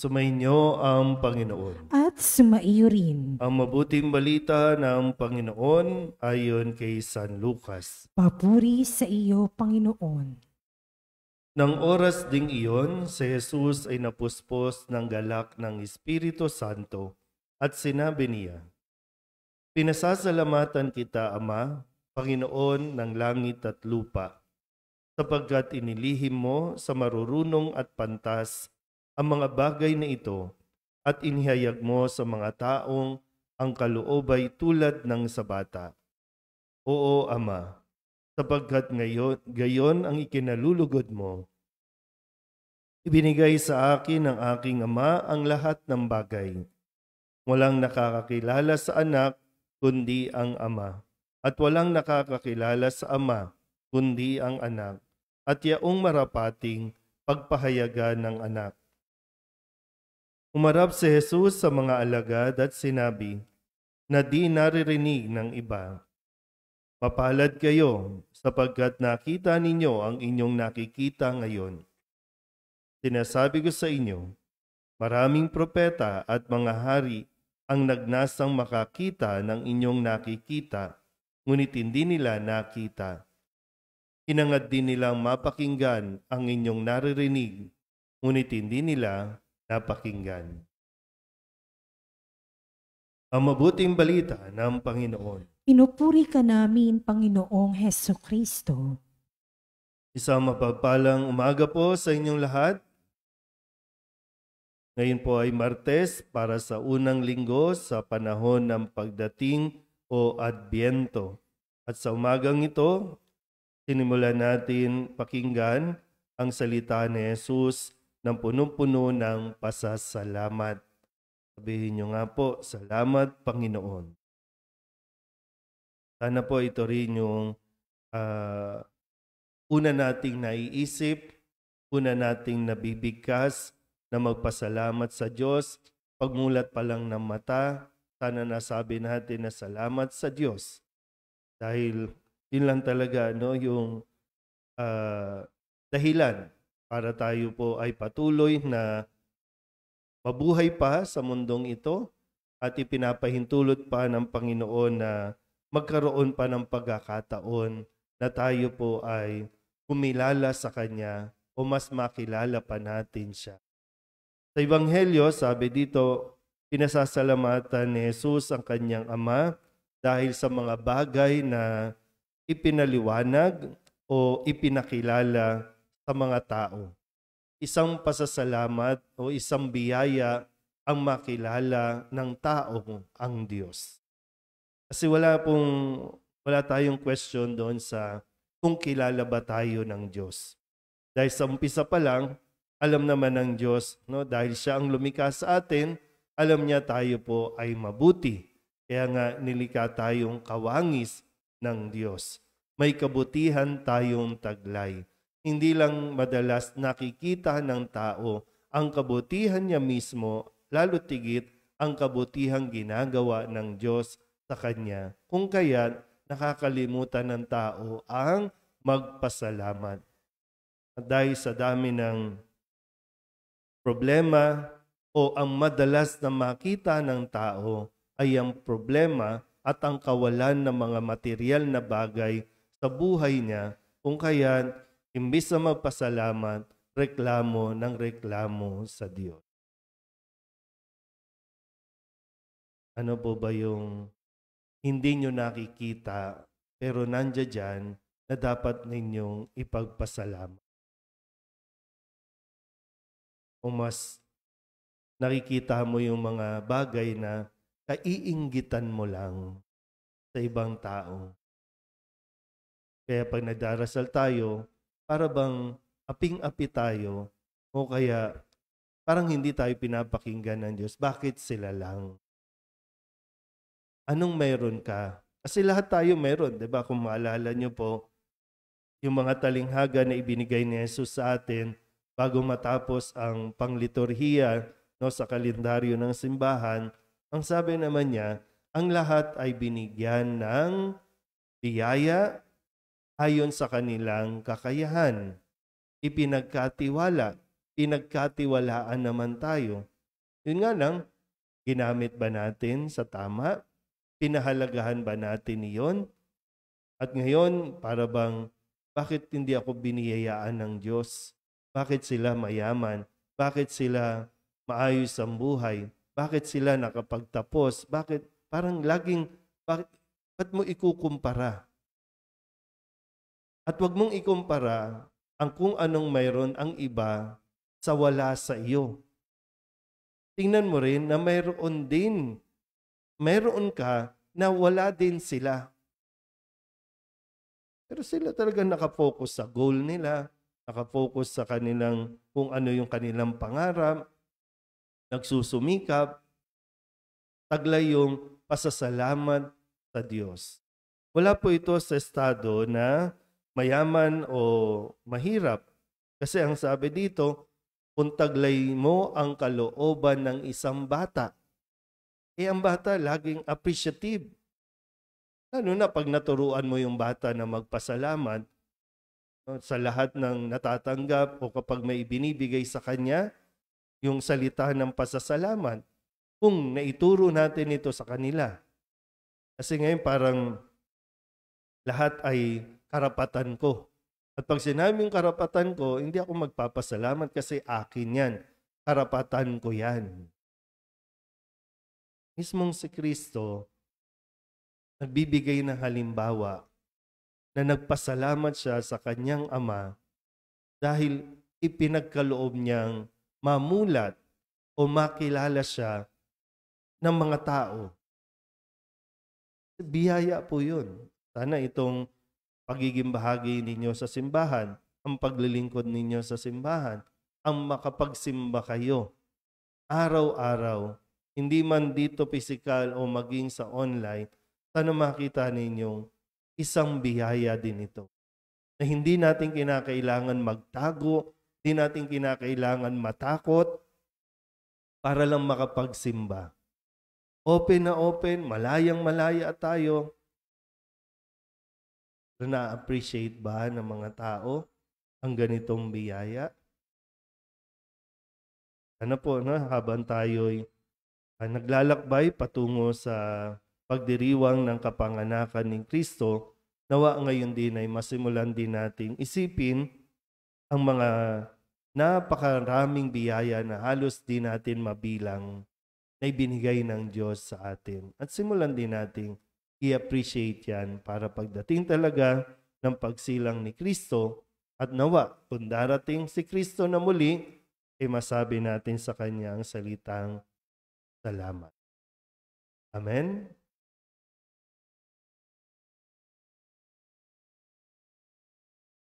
Sumainyo ang Panginoon. At sumaiyo rin. Ang mabuting balita ng Panginoon ayon kay San Lucas. Papuri sa iyo, Panginoon. Nang oras ding iyon, si Jesus ay napuspos ng galak ng Espiritu Santo at sinabi niya, "Pinasasalamatan kita, Ama, Panginoon ng langit at lupa, sapagkat inilihim mo sa marurunong at pantas ang mga bagay na ito at inihayag mo sa mga taong ang kaloob ay tulad ng sa bata. Oo, Ama, sapagkat gayon ang ikinalulugod mo. Ibinigay sa akin ng aking Ama ang lahat ng bagay. Walang nakakakilala sa anak kundi ang Ama, at walang nakakakilala sa Ama kundi ang anak, at yaong marapating pagpahayagan ng anak." Umarap si Jesus sa mga alagad at sinabi na di naririnig ng iba, "Mapalad kayo sapagkat nakita ninyo ang inyong nakikita ngayon. Sinasabi ko sa inyo, maraming propeta at mga hari ang nagnasang makakita ng inyong nakikita, ngunit hindi nila nakita. Hinangad din nilang mapakinggan ang inyong naririnig, ngunit hindi nila napakinggan." Ang mabuting balita ng Panginoon. Pinupuri ka namin, Panginoong Hesukristo. Isang mapagpalang umaga po sa inyong lahat. Ngayon po ay Martes para sa unang linggo sa panahon ng pagdating o Adbyento. At sa umagang ito, sinimulan natin pakinggan ang salita ni Jesus ng punong-puno ng pasasalamat. Sabihin niyo nga po, "Salamat, Panginoon." Sana po ito rin yung una nating naiisip, una nating nabibigkas na magpasalamat sa Diyos. Pagmulat pa lang ng mata, sana nasabi natin na salamat sa Diyos. Dahil yun lang talaga yung dahilan para tayo po ay patuloy na mabuhay pa sa mundong ito at ipinapahintulot pa ng Panginoon na magkaroon pa ng pagkakataon na tayo po ay kumilala sa Kanya o mas makilala pa natin Siya. Sa Ebanghelyo, sabi dito, pinasasalamatan ni Jesus ang Kanyang Ama dahil sa mga bagay na ipinaliwanag o ipinakilala sa mga tao. Isang pasasalamat o isang biyaya ang makilala ng tao ang Diyos. Kasi wala tayong question doon sa kung kilala ba tayo ng Diyos. Dahil sa umpisa pa lang, alam naman ng Diyos, dahil Siya ang lumikha sa atin, alam niya tayo po ay mabuti. Kaya nga nilikha tayong kawangis ng Diyos. May kabutihan tayong taglay. Hindi lang madalas nakikita ng tao ang kabutihan niya mismo, lalo tigit ang kabutihang ginagawa ng Diyos sa Kanya. Kung kaya't nakakalimutan ng tao ang magpasalamat. At dahil sa dami ng problema o ang madalas na makita ng tao ay ang problema at ang kawalan ng mga material na bagay sa buhay niya, kung kaya't imbis na magpasalamat, reklamo ng reklamo sa Diyos. Ano po ba yung hindi nyo nakikita pero nandiyan dyan na dapat ninyong ipagpasalamat? O mas nakikita mo yung mga bagay na kaiinggitan mo lang sa ibang tao. Kaya pag nagdarasal tayo, para bang aping-api tayo o kaya parang hindi tayo pinapakinggan ng Diyos. Bakit sila lang? Anong meron ka? Kasi lahat tayo meron, di ba? Kung maalala nyo po, yung mga talinghaga na ibinigay ni Jesus sa atin bago matapos ang pangliturhiya sa kalendaryo ng simbahan, ang sabi naman niya, ang lahat ay binigyan ng biyaya ayon sa kanilang kakayahan. Pinagkatiwalaan naman tayo. Yun nga lang, ginamit ba natin sa tama? Pinahalagahan ba natin iyon? At ngayon, para bang, bakit hindi ako biniyayaan ng Diyos? Bakit sila mayaman? Bakit sila maayos ang buhay? Bakit sila nakapagtapos? Bakit parang laging, ba't mo ikukumpara? At wag mong ikumpara ang kung anong mayroon ang iba sa wala sa iyo. Tingnan mo rin na mayroon ka na wala din sila. Pero sila talaga nakafocus sa goal nila, nakafocus sa kanilang kung ano yung kanilang pangarap, nagsusumikap, taglay yung pasasalamat sa Diyos. Wala po ito sa estado na mayaman o mahirap. Kasi ang sabi dito, kung taglay mo ang kalooban ng isang bata, ang bata laging appreciative. Ano na pag naturuan mo yung bata na magpasalamat sa lahat ng natatanggap o kapag may ibinibigay sa kanya, yung salita ng pasasalamat, kung naituro natin ito sa kanila. Kasi ngayon parang lahat ay karapatan ko. At pag sinabing karapatan ko, hindi ako magpapasalamat kasi akin yan. Karapatan ko yan. Mismong si Kristo, nagbibigay ng halimbawa na nagpasalamat siya sa kanyang ama dahil ipinagkaloob niyang mamulat o makilala siya ng mga tao. Biyaya po yun. Sana itong pagiging bahagi ninyo sa simbahan, ang paglilingkod ninyo sa simbahan, ang makapagsimba kayo araw-araw, hindi man dito physical o maging sa online, sana makita ninyong isang biyaya din ito. Na hindi natin kinakailangan magtago, hindi natin kinakailangan matakot para lang makapagsimba. Open na open, malayang malaya tayo. Na-appreciate ba ng mga tao ang ganitong biyaya? Ano po, no? Habang tayo'y naglalakbay patungo sa pagdiriwang ng kapanganakan ni Kristo, nawa ngayon din ay masimulan din nating isipin ang mga napakaraming biyaya na halos di natin mabilang na ibinigay ng Diyos sa atin. At simulan din nating i-appreciate yan para pagdating talaga ng pagsilang ni Kristo at nawa kung darating si Kristo na muli, masabi natin sa Kanya ang salitang salamat. Amen?